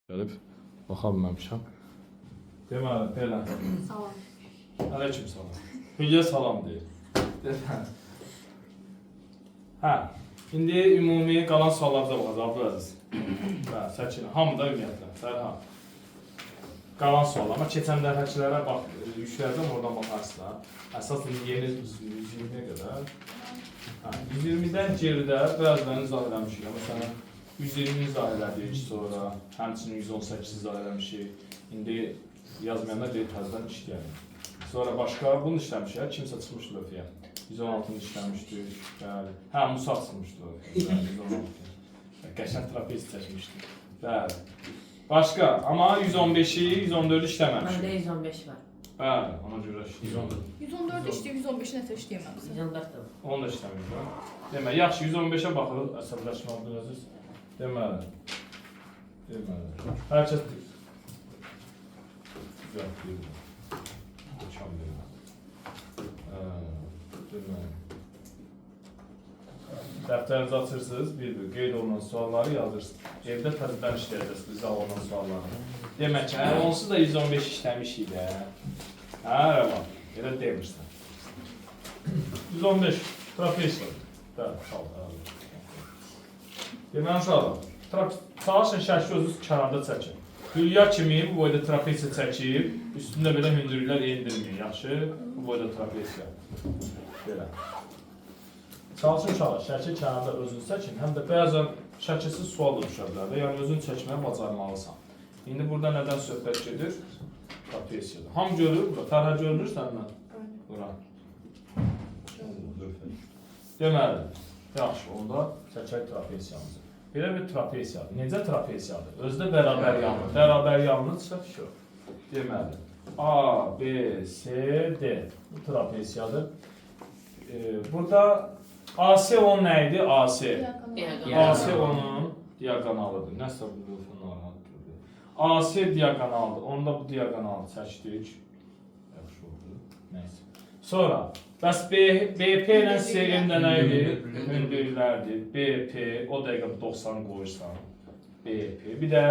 Gəlib, baxa bilməmişəm. Deməli, belə. Salam. Aleyküm salam. Hülya salam deyir. Hə, indi ümumi qalan suallarımıza baxacaq, Abdüləziz. Hə, Səkinə, hamıda ümumiyyətlə, Sərhan. Qalan suallar, amma keçən dəfəkilərə bax, yükləyəcəm, oradan baxarsınlar. Əsas yeni 120-yə qədər. Hə, 120-dən geridə birazdan izah eləmişik, amma sənə 120 izah elədik sonra, həmçinin 118 izah eləmişik. İndi yazmayanda deyil təzədən işləyəlim. Sonra başqa bunu işləmişik, kimsə çıxmışdı öfəyə. 116-nı işləmişdik, bəli. Hə, Musa çıxmışdı öfəyə, 116. Qəşən trapez çəkmişdik, bəli. Başqa, amma 115-i, 114-ü işləməmişik. Məndə 115 var. Bəli, ona görə 114. 114 işləyib, 115-i nəsə işləyəməmsən. 114 də var. Onu da işləməyəcəm. Demək, yaxşı, 115-ə baxırıq, əsəbləşmə Abdüləziz. Deməli. Hər kəs güzel deyil. Uçan deyil. Deməli. Dəftərinizi açırsınız, bir-bir qeyd olunan sualları yazırsınız. Evdə təzədən işləyəcəksiniz, bizə olunan sualları. Demək ki, onsuz da 115 işləmişik də. Hə, rəvan, elə demirsən. 115, trapesiya. Bəli, sağ ol. Deməli, uşaqlar, çalışın şəkli özünüz kənarda çəkin. Hülya kimi bu boyda trapesiya çəkib, üstündə belə hündürlüklər endirməyin, yaxşı? Bu boyda trapesiya. Belə. Çalışın uşaqlar, şəkli kənarda özünüz çəkin, həm də bəzən şəkilsiz sual da düşə bilər, yəni özünü çəkməyə bacarmalısan. İndi burada nədən söhbət gedir? Trapesiyadan. Ham görür, Fərhə görünür səndən? Bura. Deməli, yaxşı, onda çəkək trapesiyamızı. Belə bir trapesiyadır. Necə trapesiyadır? Özdə bərabər yanlı. Bərabər yanlı çıxır. Deməli, A, B, C, D. Bu trapesiyadır. Burada AC onun nə idi? AC. AC onun diaqonalıdır. Nəsə bu narahatdır. AC diaqonaldır. Onda bu diaqonalı çəkdik. Yaxşı oldu. Nəysə. Sonra, bəs BP ilə CM də nə idi? Hündürlərdir. BP, o dəqiqə 90 qoyursan. BP, bir də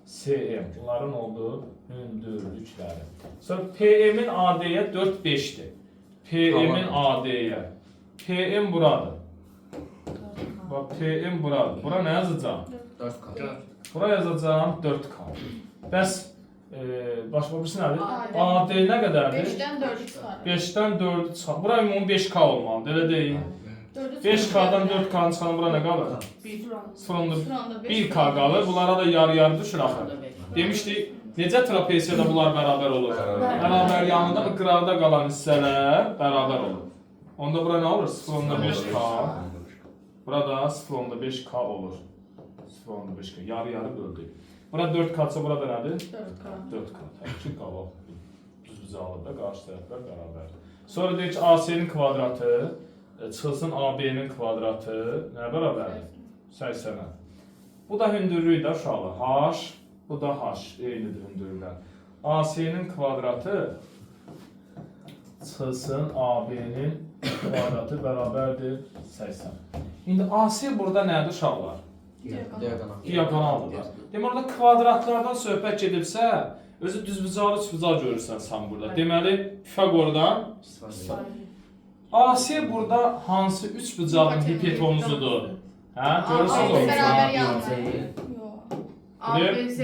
CM. Bunların olduğu hündürlükləri. Sonra PM-in AD-yə 4-5-dir. PM-in AD-yə. PM buradır. Bax, PM buradır. Bura nə yazacağım? 4K. Bura yazacağım 4K. Bəs, başqa birisi nədir? AD nə qədərdir? 5-dən 4 çıxarır. 5-dən 4'ü çıxar. Bura ümumi 5K olmalıdır, elə deyil. 5K'dan 4K'nı çıxan bura nə qalır? 0.1 1K qalır. Bunlara da yarı-yarı düşür axı. Demişdik, necə trapesiyada bunlar bərabər olur? Bərabər yanında mı qıraqda qalan hissələr bərabər olur. Onda bura nə olur? 0.5K. Burada 0.5K olur. 0.5K. Yarı-yarı böldük. Bura 4K-ça burada nədir? 4K. Təbii qabaq. Düz-düzə alır da, qarşı tərəflər bərabərdir. Sonra deyək ki, AC-nin kvadratı çıxılsın AB-nin kvadratı nə bərabərdir? 80-ə. Bu da hündürlüyü də uşaqlar. H, bu da H. Eynidir hündürlüklər. AC-nin kvadratı çıxılsın AB-nin kvadratı bərabərdir 80. İndi AC burada nədir uşaqlar? Diaqonaldır. Demək, orada kvadratlardan söhbət gedibsə, özü düzbucaqlı, üçbucaq görürsən sən burada. Deməli, Pifaqordan AC burada hansı üçbucağın hipotenozudur? Hə, görürsünüz onu? Bərabər yanlı.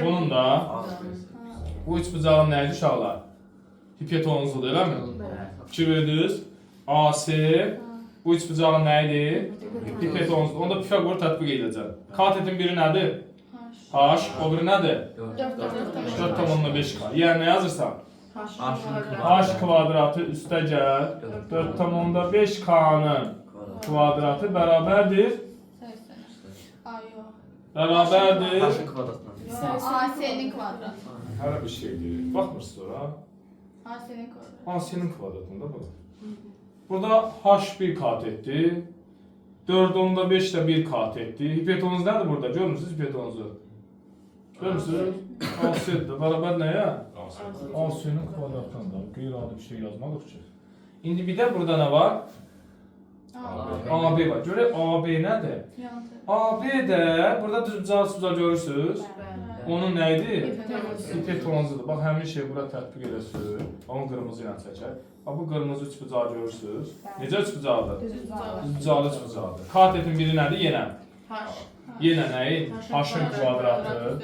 Bunun da bu üçbucağın nə idi uşaqlar? Hipotenozudur, eləmi? Fikir verdiniz? AC bu üçbucağın nə idi? Hipotenozudur. Onda Pifaqor tətbiq edəcəm. Katetin biri nədir? H, o biri nədir? 4,5K. Yəni nə yazırsan? H kvadratı üstə gəl. 4,5K'nın kvadratı bərabərdir. Bərabərdir. AC-nin kvadratı. Hələ bir şeydir. Baxmırsınız ora. AC-nin kvadratı. AC-nin kvadratında bu. Burada H 1 katetdir. 4,5 də 1 katetdir. Hipotenuz nədir burada? Görmürsünüz hipotenuzu? Görmürsünüz? AC-dir. Bərabər nəyə? AC-nin kvadratında. Qeyri-adi bir şey yazmadıq ki. İndi bir də burada nə var? AB var. Görək AB nədir? AB də burada düzbucaq görürsünüz. Onun nə idi? Hipotenuzu. Hipotenuzudur. Bax, həmin şey bura tətbiq edəsiniz. Onu qırmızı ilə çəkək. Bax, bu qırmızı üçbucağı görürsünüz. Necə üçbucaqdır? Üçbucaqlı üçbucaqdır. Katetin biri nədir? Yenə. Yenə nəyin? H-ın kvadratı.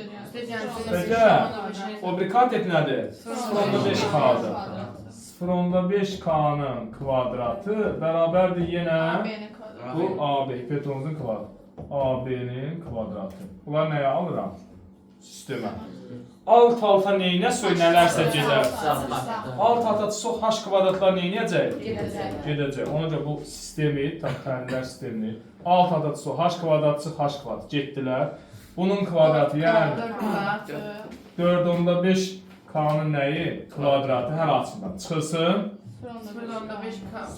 O biri katet nədir? 0.5K-dır. 0.5K-nın kvadratı bərabərdir yenə bu AB, hipotenuzun kvadratı. AB-nin kvadratı. Bunlar nəyə alıram? Sistemə. Alt-alta neynə söylənələrsə gedər. Alt-alta çox H kvadratlar neynəyəcək? Gedəcək. Ona görə bu sistemi, təxminlər sistemini alt-alta çox H kvadrat çıx H kvadrat getdilər. Bunun kvadratı yəni 4.5 K-nın nəyi? Kvadratı hər açıdan çıxılsın.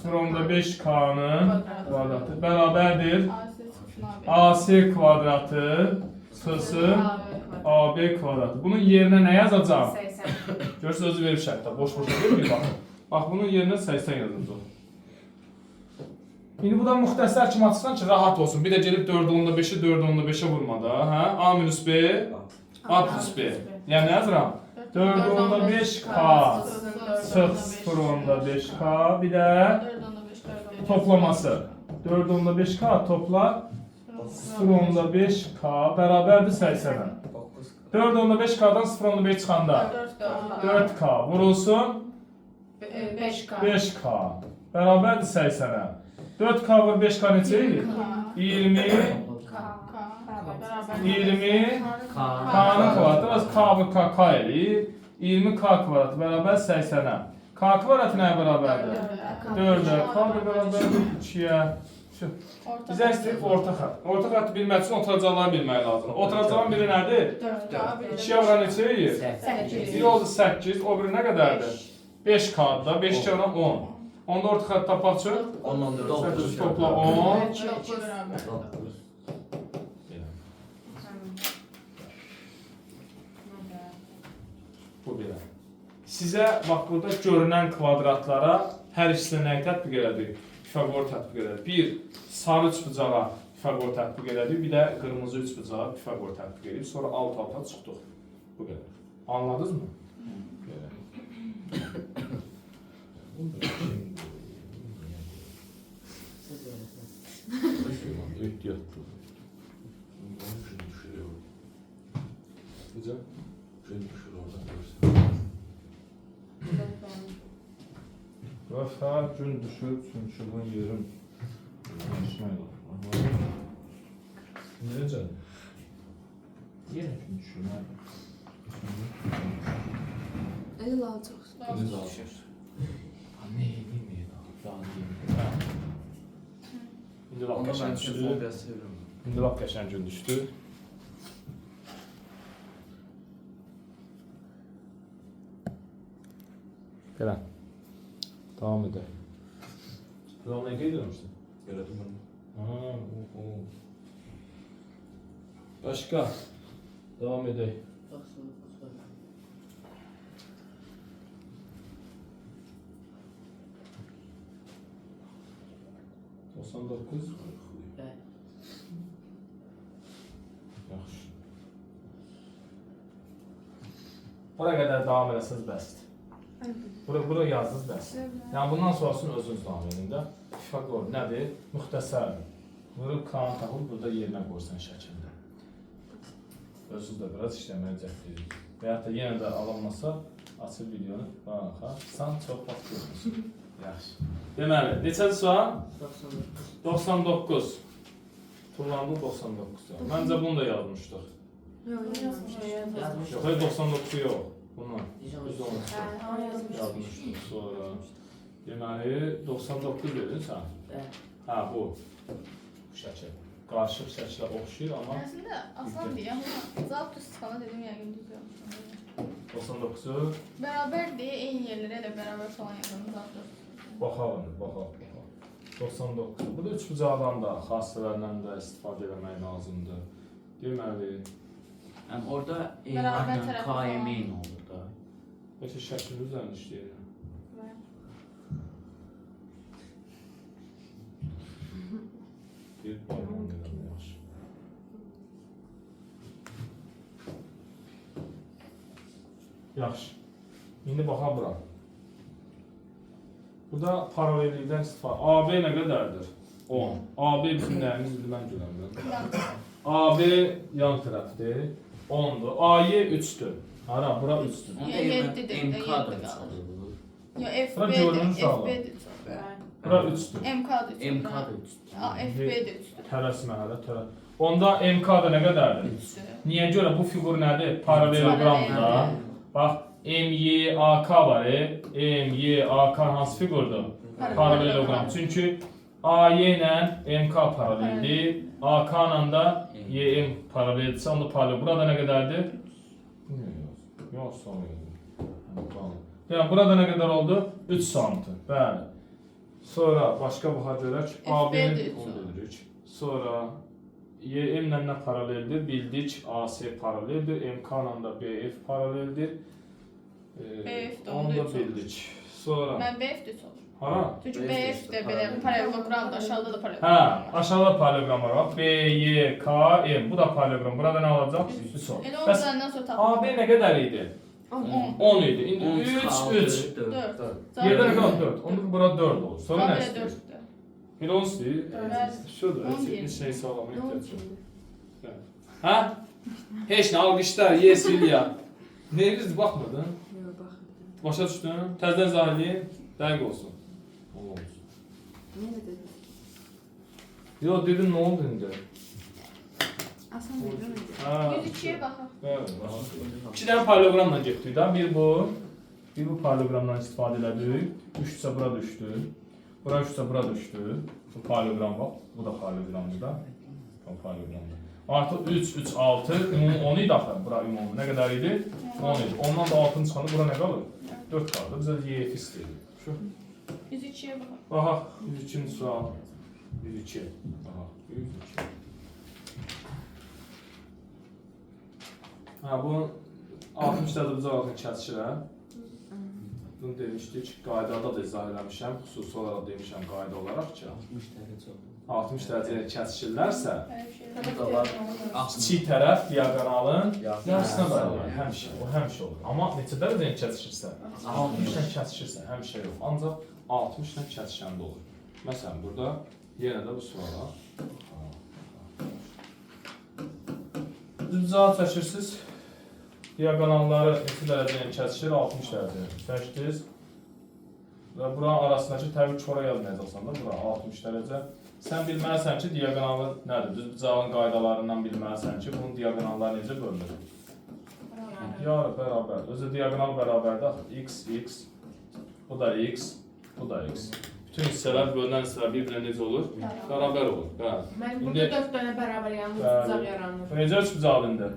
0.5 K-nın kvadratı bərabərdir. AC kvadratı çıxılsın. AB kvadratı. Bunun yerinə nə yazacağım? 80. Görürsünüz, özü verib şərtdə. Boş-boşa vermir, baxın. Bax, bunun yerinə 80 yazılacaq. İndi buradan müxtəsər kimi açsan ki, rahat olsun. Bir də gedib 4.5-i 4.5-ə vurma da. Hə? A minus B, A plus B. Yəni nə yazıram? 4.5K çıx 0.5K. Bir də toplaması. 4.5K topla 0.5K bərabərdir 80-ə. 4.5K-dan 0.5 çıxanda 4K vurulsun 5K bərabərdir 80-ə. 4K vur 5K neçə edir? 20 K-nın kvadratı K vur K edir. 20K kvadratı bərabər 80-ə. K kvadratı nəyə bərabərdir? 4-ə. K bərabərdir 2-yə. Bizə istəyib orta xətt. Orta xətti bilmək üçün oturacaqları bilmək lazımdır. Oturacağın biri nədir? 2-yə vuran neçə edir? 8. Bir oldu 8, o biri nə qədərdir? 5K'dır da, 5-2 vuran 10. Onda orta xətt tapaq üçün? 8 topla 10. Bu belə. Sizə bax burada görünən kvadratlara hər ikisinə nəyi tətbiq elədik? Pifaqor tətbiq elədik. Bir, sarı üçbucağa Pifaqor tətbiq elədik. Bir də qırmızı üçbucağa Pifaqor tətbiq elədik. Sonra alt-alta çıxdıq. Bu qədər. Anladınız mı? Belə. Ehtiyatlı. Necə? Düşür oradan görürsən. Vəfa gün düşür çünki bu yerim düşmək olur. Necə? Yenə gün düşür. Elə lazım. Necə alır? Ne yeməyir daha yeməyir. İndi lap qəşəng düşdü. İndi lap qəşəng gün düşdü. Belə. Devam edək. Devam nə qeyd etmişdin? Elədim mən. Ha, Başqa. Devam edək. 99. Yaxşı. Bura qədər davam eləsiniz bəsdir. Bura yazdınız bəsdir. Yəni bundan sonrasını özünüz davam edin də. Pifaqor nədir? Müxtəsərdir. Vurub K-nı tapıb burada yerinə qoysan şəkildə. Özünüz də biraz işləməyə cəhd edirik. Və yaxud da yenə də alınmasa açıb videonu baxarsan çox vaxt görürsün. Yaxşı. Deməli, neçədir sual? 99. Tullandı 99'da. Məncə bunu da yazmışdıq. Yox, 99'u yox. Bunu yazmışdıq sonra. Deməli, 99 dedin sən? Hə, bu. Bu şəkil. Qarışıq şəkilə oxşayır, amma... Əslində, asan deyəm, amma zapt istifadə dedim, yəqin düz yoxdur. 99'u... Bərabər deyə, eyni yerlərə də bərabər falan yazalım, zapt. Baxalım, baxaq. 99. Bu da üçbucaqdan da, xassələrdən də istifadə etmək lazımdır. Deməli... Orada eyni KM-in olur da. Bəlkə şəkil üzərində işləyir. Bir barman edirəm, yaxşı. Yaxşı. İndi baxaq bura. Burada paralellikdən istifadə. AB nə qədərdir? 10. AB bizim nəyimiz bilmən görəmdir. AB yan tərəfdir. 10'dur. AY 3'dür. Hara, bura 3'dür. Onda Ya, yemək yeddidir, MK-dır yeddi çalır. Yo Bura görünür FB'dir, sağlam. FB'dir. Bura 3'dür. MK'dır. MK-dır 3. FB'dir 3'dür. Tələsmə hələ, tələsmə. Onda MK-da nə qədərdir? 3'dür. Niyə görə bu fiqur nədir? Paralelogramda. Bax, MYAK var. MYAK hansı fiqurdur? Paralelogram. Çünki AY ilə MK paraleldir. AK ilə da YM paraleldirsə, onda paralel. Burada nə qədərdir? Yox, sonra yox. Yəni, burada nə qədər oldu? 3 santim. Bəli. Sonra başqa baxa görək. AB-ni öldürürük. Sonra YM ilə nə paraleldir? Bildik, AC paraleldir. MK ilə da BF paraleldir. BF də Onu onda da 3 olur. bildik. Sonra... Mən BF-dir olur. Ha? Çünki BF də belə paralelogramdır, aşağıda da paralelogram Hə, var. aşağıda paralelogram var. B, Y, K, M. Bu da paralelogram. Burada nə olacaq? 3 olacaq. Elə Bəs ondan sonra tapdım. AB nə qədər idi? 10. 10 idi. İndi 3, 3. 4. Yerdə nə qaldı? 4. Onda bura 4 olur. Sonra nə Sonra istəyir? 4'dür. Bir 10 istəyir. Bəli. Şudur. 10 Bir deyil. şey sağlamaya Ne oldu ehtiyac yox. şimdi? Hə? Heç nə alqışlar, yes İlya. Neyiniz baxmadın? Yok bak. Başa düşdün? Təzədən zahirliyin dəqiq olsun. Allah olsun. Ne dedin? Yo, dedin nə oldu indi? Aslında ne demedi? Hə. 102'ye baxaq. Bəli. 2 dənə paralelogramla getdik də. Bir bu paralelogramdan istifadə elədik. 3 isə bura düşdü. Bura 3 isə bura düşdü. Bu paralelogram var. Bu da paralelogramdır da. Bu paralelogramdır. Artıq 3, 3, 6, ümumi 10 idi axı. Bura ümumi nə qədər idi? 10 idi. Ondan da 6-nı çıxanda bura nə qalır? 4 qalır. Bizə YF istəyir. Şu. 102'ye baxaq. Baxaq, 102-ci sual. 102. Baxaq, 102. Ha, bu 60 dərəcə cavabını kəsir, hə? Bunu demişdik, qaydada da izah eləmişəm, xüsusi olaraq demişəm qayda olaraq ki, 60 dərəcə olur. 60 dərəcəyə kəsirlərsə, Bu da var. kiçik tərəf diaqonalın yarısına bərabər, həmişə, o həmişə olur. Amma neçə dərəcəyə kəsirsə, 60 ilə kəsirsə, həmişə yox, ancaq 60 ilə kəsişəndə olur. Məsələn, burada yenə də bu suala düz cavab çəkirsiniz. Diaqonalları neçə dərəcəyə kəsişir? 60 dərəcəyə. Çəkdiniz. Və buranın arasındakı təbii ki, ora yazmayacaqsan da, bura 60 dərəcə. Sən bilməlisən ki, diaqonalı nədir? Düz bucağın qaydalarından bilməlisən ki, bunun diaqonalları necə bölünür? Yarı bərabər. Özü diaqonal bərabərdir. X, X, bu da X, bu da X. Bütün hissələr, bölünən hissələr bir-birinə necə olur? Bərabər olur. Bəli. Ben İndi- burada 4 tane beraber yalnız Bəli. bucaq yaranır. Necə üç bucaq indi?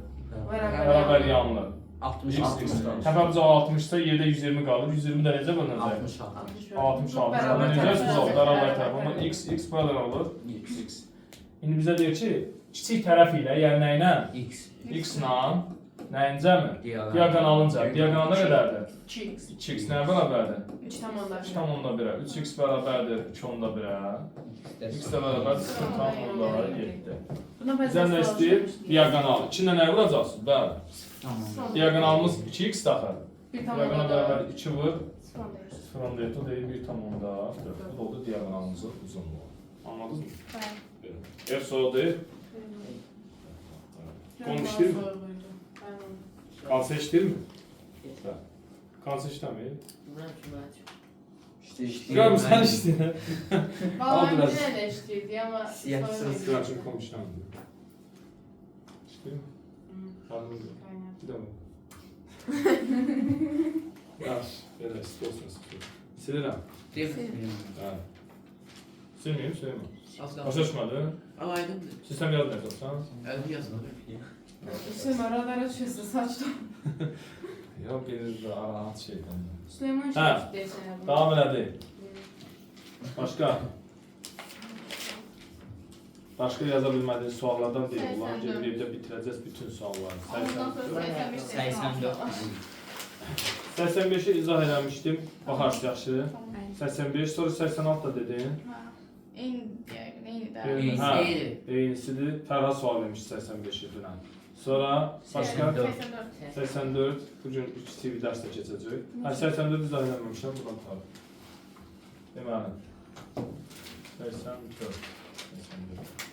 Bərabər yanlı. 60 X, 60 Təpə bucağı 60 isə yerdə 120 qalır. 120 də necə bölünəcək? 60 66. Burada necə üç bucaq? Bərabər tərəf. Amma X, X burada nə olur? X. İndi bizə deyir ki, kiçik tərəf ilə, yəni nə ilə? X. X ilə, nəyincəmi? Diaqonalınca. Diaqonal nə qədərdir? 2x. 2x nəyə bərabərdir? 3 tam onda. 2 tam onda 1-ə. 3x bərabərdir 2 onda 1-ə. X də bərabər 0 tam onda 7. Buna Bizdən nə istəyir? Diaqonal. 2 ilə nəyə vuracaqsınız? Bəli. Tamam. Diaqonalımız 2x daxil. Bir tam Diaqonal onda bərabər 2 vur. 0. 0 onda 7 o deyil 1 tam onda 4. Bu da oldu diaqonalımızın uzunluğu. Anladınız mı? F soru deyil. Konu işləyir mi? Kalsa işləyir mi? Kalsa işləmir. Görmüsən işləyir. Vallahi Al biraz. yine de eşitliydi ama Siyah sonra sırası değil. Sıraçın konu işləmir. İşləyir mi? Anladım. Aynen. Bir də mi? Yaxşı, belə isti olsun isti. Silirəm. Hə. Silməyim, silməyim. Başa düşmədin? Alaydım. Sistem yazmayacaqsan? Öyle yazılır. Süleyman oralara düşüyorsun saçta. Yox, gelir də rahat şeydən. Süleyman Ha. şerif deyirsən ya bunu. Davam elədi. Başqa? Başqa yaza bilmədiyin suallardan deyil. Bunları gedib evdə bitirəcəz bütün sualları. Ondan sonra 84. 85-i izah eləmişdim. Baxarız yaxşı. 85, sonra 86 da dedin. Eyni deyək, eyni də. Eyni. Eynisiydi. Eynisidir. Fərha sual vermiş 85-i dünən. Sonra başqa 84. 84. Bugün 3 TV dərsdə keçəcək. Hə 84 biz öyrənməmişəm, buradan tapaq. Deməli. 84. 84.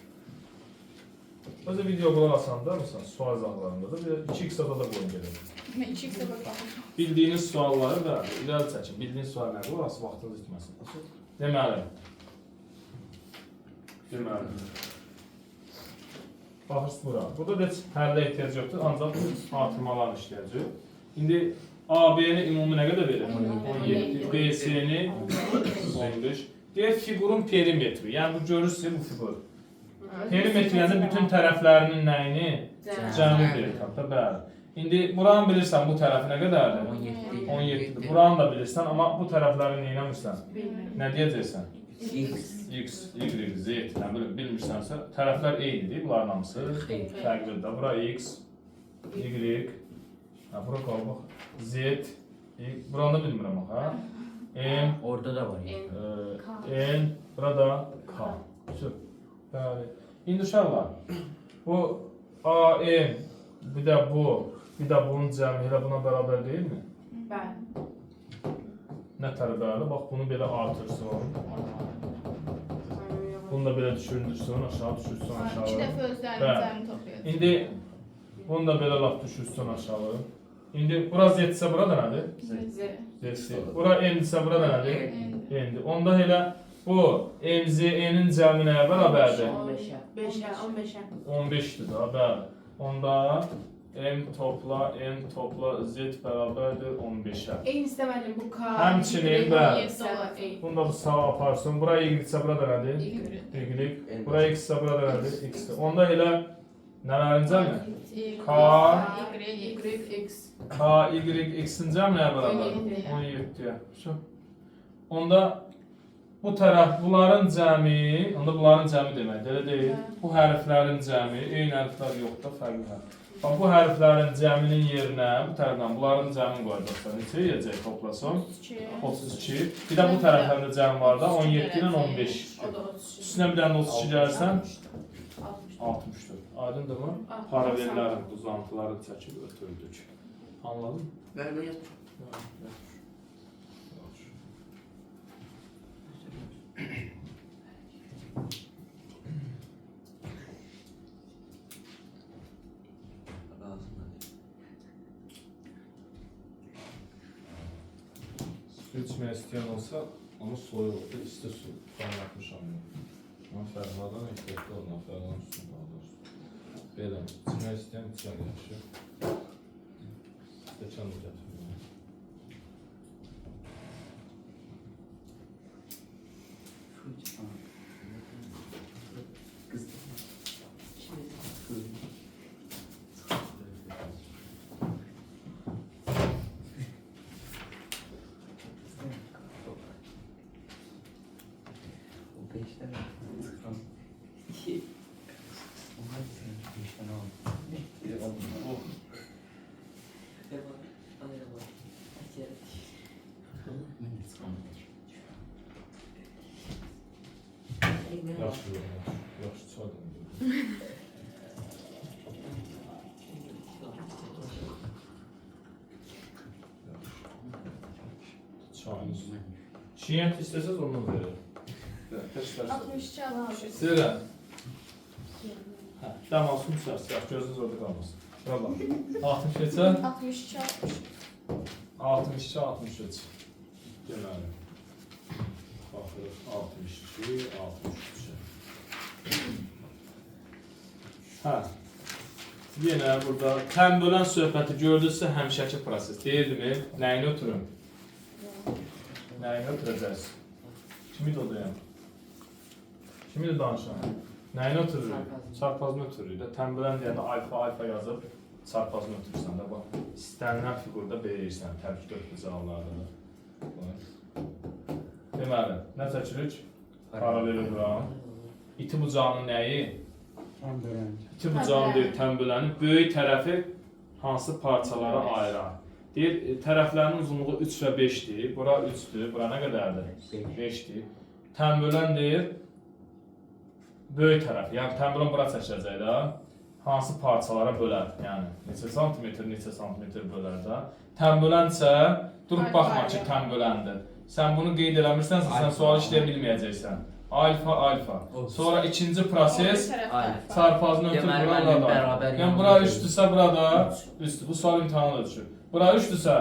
Özü video qulaq asanda, məsələn, sual izahlarında da bir 2x-a da qoyun gelir. Mən 2x-ə baxmışam. Bildiyiniz sualları və irəli çəkin. Bildiyiniz sual nədir? Orası vaxtınız itməsin. Deməli. Baxırsınız bura. Burada heç həllə ehtiyac yoxdur, ancaq artırmalar işləyəcək. İndi AB-ni ümumi nə qədər verir? 17. BC-ni 15. Deyək fiqurun perimetri. Yəni bu görürsünüz bu fiqur. Perimetriyəndə bütün tərəflərinin nəyini? Cəmi verir. Bəli. İndi buranı bilirsən bu tərəfi nə qədərdir? 17-dir. Buranı da bilirsən, amma bu tərəfləri neynəmirsən? Nə deyəcəksən? X, Y, Z, bilmirsənsə, tərəflər eynidir, bunların hamısı fərqlidir. Bura X, Y, bura qalmaq, Z, buranı da bilmirəm, M, Orada da var N, burada K. Bəli. İndi uşaqlar, bu AM, bir də bunun cəmi elə buna bərabər deyilmi? Bəli. Nə tərəflərlə? Bax, bunu belə artırsın. Bunu da belə düşürsün, aşağı düşürsün, aşağı. 2 dəfə özlərinin cəmini toplayacaq. İndi bunu da belə laf düşürsün aşağı. İndi bura Z-sə bura da nədir? Z. Bura N-sə bura da nədir? N-dir. Onda elə bu MZ-N-in cəmi nəyə bərabərdir? 15'e. 15'dir da, bəli. Onda M topla Z bərabərdir 15'ə. En istemedim bu K. Həmçinin bəli. Y. Bunu da bu sağa aparsın. Bura Y-sə bura da nədir? Y. Bura X-sə bura da nədir? X-dir. Onda elə nələrin cəmi? Y, X. K, Y, X-in cəmi nəyə bərabərdir? 17'yə. Onda bu tərəf, bunların cəmi demək, elə deyil. Bu hərflərin cəmi, eyni hərflər yoxdur, fərqli hərf. Bax, bu hərflərin cəminin yerinə, bu tərəfdən bunların cəmini qoyacaqsan. Neçə yiyəcək toplasın? 32. Bir də bu tərəflərdə cəm var da, 17 ilə 15. O da 32. Üstünə bir dənə 32 gəlsən, 64. Aydındır mı? Paralellərin uzantıları çəkib ötürdük. Anladın mı? Böyle yap. Su içmək istəyən olsa, onu soyuqdur, isti su qaynatmışam. Ama Fərhadan ehtiyatlı olma, Fərhadan üstünü qaldırsın. Belə, içmək istəyən içən yaxşı. Stəkan da gətirməyəm. Yaxşı, çay demir. Çayınız. Şiyyət istəsəz ondan verir. 62 almışıq. Sizə. Dəm alsın, çıxarsın, gözünüz orada qalmasın. Şura bax. 60 keçə? 62 almışıq. 62, 63. Deməli. Baxırıq, 62, 63. Hə. Yenə burada tənbölən söhbəti gördünüzsə həmişəki proses. Deyirdimi? Nəyini ötürün? Nəyini ötürəcəyiz? Kimi də odayam? Kimi də danışan? Nəyini ötürürük? Çarpazını ötürürük də. Tənbölən deyəndə alfa yazıb çarpazını ötürürsən də. Bax, istənilən fiqurda belirsən, təbii ki, cavablarda da. Deməli, nə çəkirik? Paralelogram. İti bucağının nəyi? İti bucağının deyir, tənbölənin böyük tərəfi hansı parçalara ayırar? Deyir, tərəflərinin uzunluğu 3 və 5-dir. Bura 3-dür, bura nə qədərdir? 5-dir. Tənbölən deyir, böyük tərəf. Yəni, tənbölən bura çəkəcək də. hansı parçalara bölər? Yəni neçə santimetr bölər də. Tənbölənsə durub Alfa, baxma ki, alfa. tənböləndir. Sən bunu qeyd eləmirsənsə, sən Alfa, sual alfa. işləyə bilməyəcəksən. Alfa. Sonra ikinci proses Alfa. çarpazını ötür Deməli, bura mənim da. bərabər Yəni bura 3-dürsə burada 3-dür. Bu sual imtahanı düşür. Bura 3-dürsə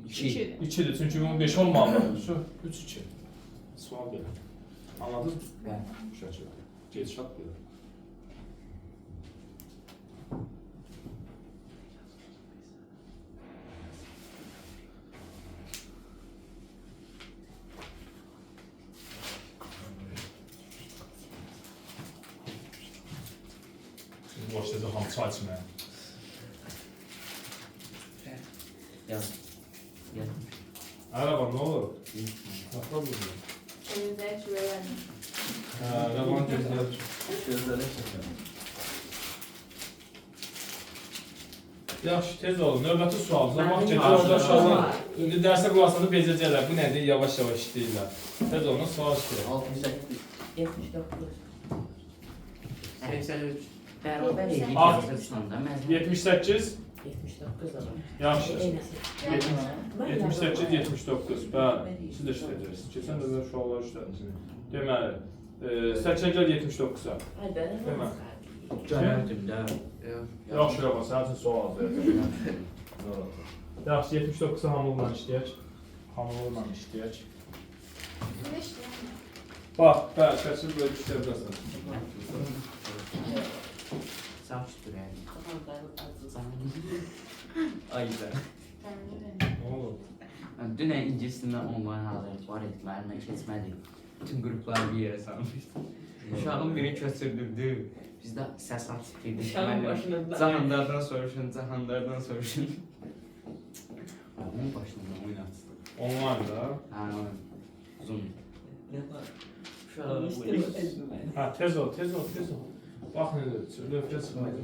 2. 2-dir. Çünki bunun 5 olmalıdır. Şu 3-2. Sual belə. Anladınız mı? Bəli. Bu şəkildə. Gedişat belə. Şimdi başlayacaq hamı çay içməyə. Yaz. Yaz. Araba ne olur? Ne problem? Elinizə heç verəlim. Rəvan gözlər. Gözləri çəkir. Yaxşı, tez olun. Növbəti sual. Zaman Mənim gedir. hazır. Orada uşaqlar indi dərsə qulaqsanda bezəcəklər. Bu nədir? Yavaş-yavaş işləyirlər. Tez olun, sual işləyir. 68. 79. 83. Bərabər edir Ah. yazırsın da məzmun. 78. 79 da var. Yaxşı. 78, 79. Bəli. Siz də işləyəcəksiniz. Keçən də uşaqlar işlədiniz. Deməli, 8 79-a. Ay bəli. Demə. Gəlirdim də. Yaxşı, Rəvan, sənin üçün sual hazır. Yaxşı, 79-a hamılıqla işləyək. Hamılıqla işləyək. Ne işləyir? Bax, bəli, şəkil böyle işləyə bilərsən. Sağ üstürəyim. Ay be. Ne olur? Dünən incisindən onlayn hazırlık var idi. Müəllimə keçmədik. Bütün qrupları bir yerə salmışdı. Uşağın biri köçürdürdü. Biz də səs açıb girdik. Uşağın başına Cahandardan soruşun, cahandardan soruşun. Onun başından oynatsın. Online da. Ha, Zoom. Ha, tez ol. Bax nə dedi, lövhə çıxmadı.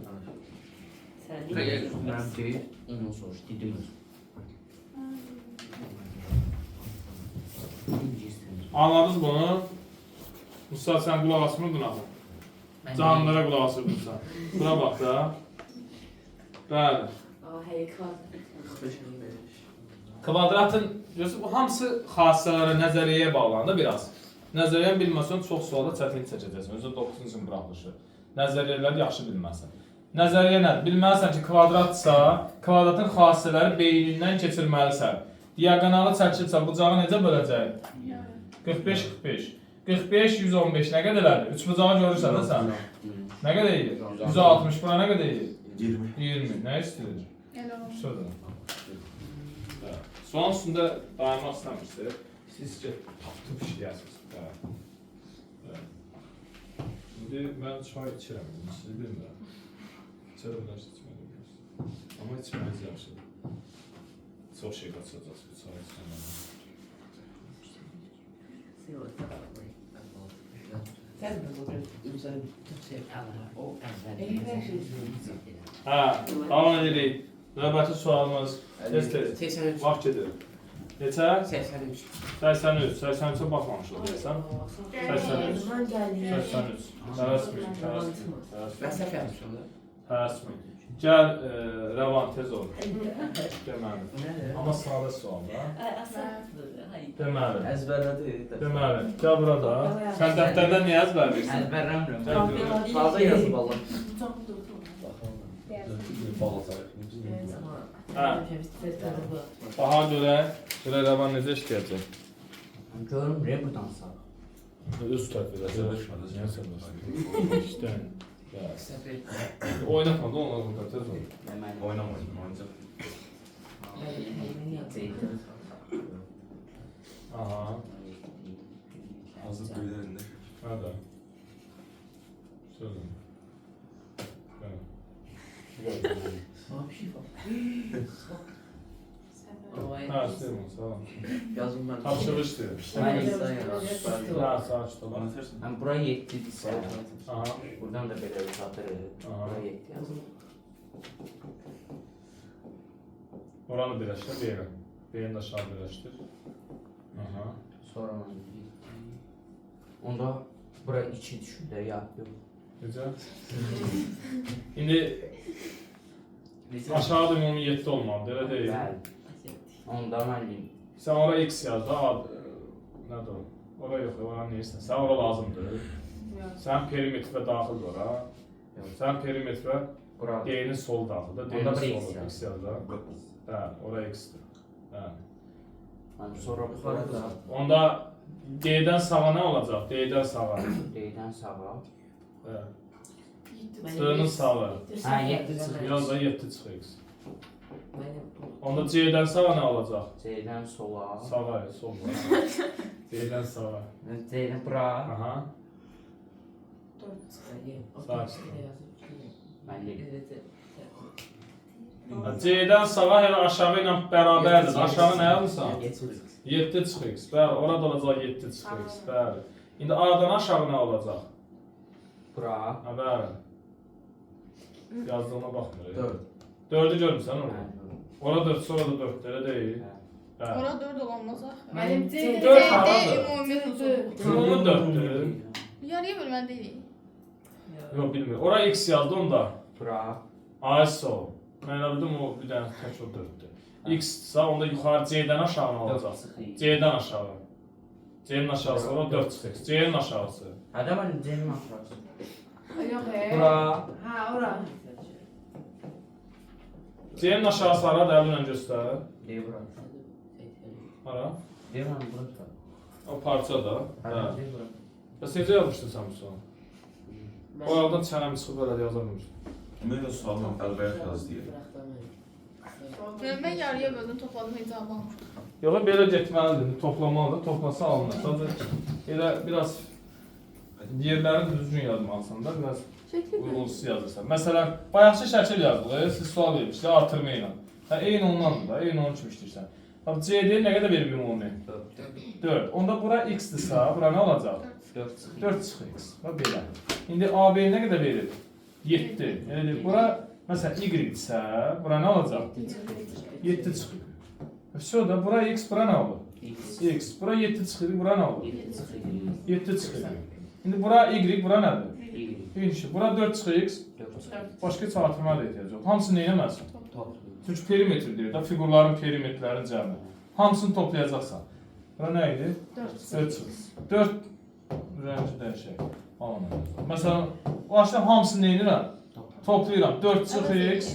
Mən biri ondan soruş, dedim öz. Anladınız bunu? Musa, sən qulaq asmırdın axı. Canlılara qulaq asırdınsa. Buna bax da. Bəli. Kvadratın, görürsünüz, bu hamısı xassələrə, nəzəriyyəyə bağlandı biraz. Nəzəriyyəni bilməsən, çox sualda çətinlik çəkəcəksən. Özü 9-cu sinif buraxılışı. Nəzəriyyələri yaxşı bilməsən. Nəzəriyyə nədir? Bilməlisən ki, kvadratsa, kvadratın xassələri beynindən keçirməlisən. Diaqonalı çəkilsə, bucağı necə böləcək? 45-45. 45-115 nə qədər elədir? Üç bucağı görürsən də sən. Nə qədər edir? 160, bura nə qədər edir? 20. Nə istəyir? Elə olmuş. Şurada. Sualın üstündə dayanmaq istəmirsiniz. Siz ki, taptıb işləyəsiniz. İndi mən çay içirəm, sizi bilmirəm. İçərə bilərsiniz, içməyə bilərsiniz. Amma içməyiz yaxşıdır. Çox şey qaçacaqsınız bu çay içməyə. Hə, davam edirik. Növbəti sualımız tez-tez. 83. Vaxt gedir. Neçə? 83. 83. 83-ə baxmamışıq deyəsən. 83. 83. Tələsməyin, tələsməyin. Məsəf yapmışım da. Tələsməyin. Gəl, Rəvan, tez ol. Deməli. Amma sadə sual da. Deməli. Əzbərlədi. Deməli, gəl burada. Sən dəftərdən niyə əzbərləyirsən? Əzbərləmirəm. Fazla yazıb Allah. Hə, baha görə Rəvan necə işləyəcək? Görüm, buradan sağ. Öz tərəfə Niyə sən İşdən. Səfər. Oynatma da onları burada, tez ol. Deməli. Oynamayın, oynayacaq. Aha, Hazır böylələrində. nerede? Sözüm. Ha, Süleyman, sağ ol. Yazım ben. Tapşırıştı. Ha, sağ ol. Oynatırsın. Mən bura 7 sən. Aha, Buradan da belə uzatırıq. Aha. Bura 7 yazım. oranı birləşdir, beyin. Beyin aşağı birləşdir. Aha. Sonra onda bura 2 düşür də ya. Yox. Necə? İndi aşağıda ümumi 7 olmalıdır, elə deyil. Bəli. Onda mən deyim. Sən ora x yaz da, nədir o? Ora yox, ora neyəsən? Sən ora lazımdır. Sən perimetrə daxil ora. Sən perimetrə Bura. D-nin sol daxildə. Onda D-nin bir sol x x yaz da. Bəli, ora x-dir. Bəli. Mən sonra yuxarıda. Onda D-dən sağa nə olacaq? D-dən sağa. D-dən sağa. Bəli. D-nin sağı. Hə, 7 çıxır. Yaz da 7 çıx x. Onda C-dən sağa nə olacaq? C-dən sola. Sağa, sol. D-dən sağa. C-dən bura. Aha. Mən deyim. C-dən sağa elə aşağı ilə bərabərdir. Aşağı nə yazırsan? 7 çıx x. Bəli, orada olacaq 7 çıx x. Bəli. İndi A-dan aşağı nə olacaq? Bura. Ha, bəli. Yazdığına baxmır. 4. 4-ü görmüsən orada? Orada 4, sonra da 4, elə deyil. Bəli. Ora 4 olanmaz axı. Mənim C. Dörd D haradır? ümumi uzun. Ümumi 4-dür. Yarıya bölmən deyil. Yox, bilmirəm. Ora x yazdı onda. Bura. Ay sol. Mən elə bildim o bir dənə tək o 4-dür. X-sa onda yuxarı C-dən aşağı nə olacaq? C-dən aşağı. C-nin aşağısı ora 4 çıx x. C-nin aşağısı. Hə də mən C-nin aşağısı. Yox, Bura. Ha, ora. C-nin aşağısı haradır? Əli ilə göstər. D bura. Hara? D mən bura. O parça da. Hə, Hə. D bura. Bəs necə yazmışdın sən bu sualı? O yerdən çənəmi çıxıb belə yazamıyorsun. Mən də sualım əlbəyax yaz deyir. Mən yarıya böldüm, topladım, hecabı almışım. Yox, belə getməlidir. Toplamalıdır. Toplasa alınır. Sadəcə elə biraz yerləri düzgün yazmalısan da, biraz uyğunsuz yazırsan. Məsələn, bayaqçı şəkil yazdıq, siz sual vermişsiniz, artırma ilə. Hə, eyni ondandır da, eyni onun kimi işləyirsən. Bax, CD nə qədər verir ümumi? 4. Onda bura x-dirsə, bura nə olacaq? 4 çıx x. Bax, belə. İndi AB nə qədər verir? 7. Yəni, bura, məsələn, y-dirsə, bura nə olacaq? 7 çıxır. Все da, bura x, bura nə olur? X. Bura 7 çıxır, bura nə olur? 7 çıxır. İndi bura y, bura nədir? Bir bura 4 çıxır x. Başqa çarpırma da ehtiyac yox. Hamısını eləməlisən. Çünki perimetr deyir də, fiqurların perimetrlərin cəmi. Hamısını toplayacaqsan. Bura nə idi? 4 çıxır. 4 rəngi dəyişək. Məsələn, o aşağı hamısını neyinirəm? Toplayıram. 4 çıx x,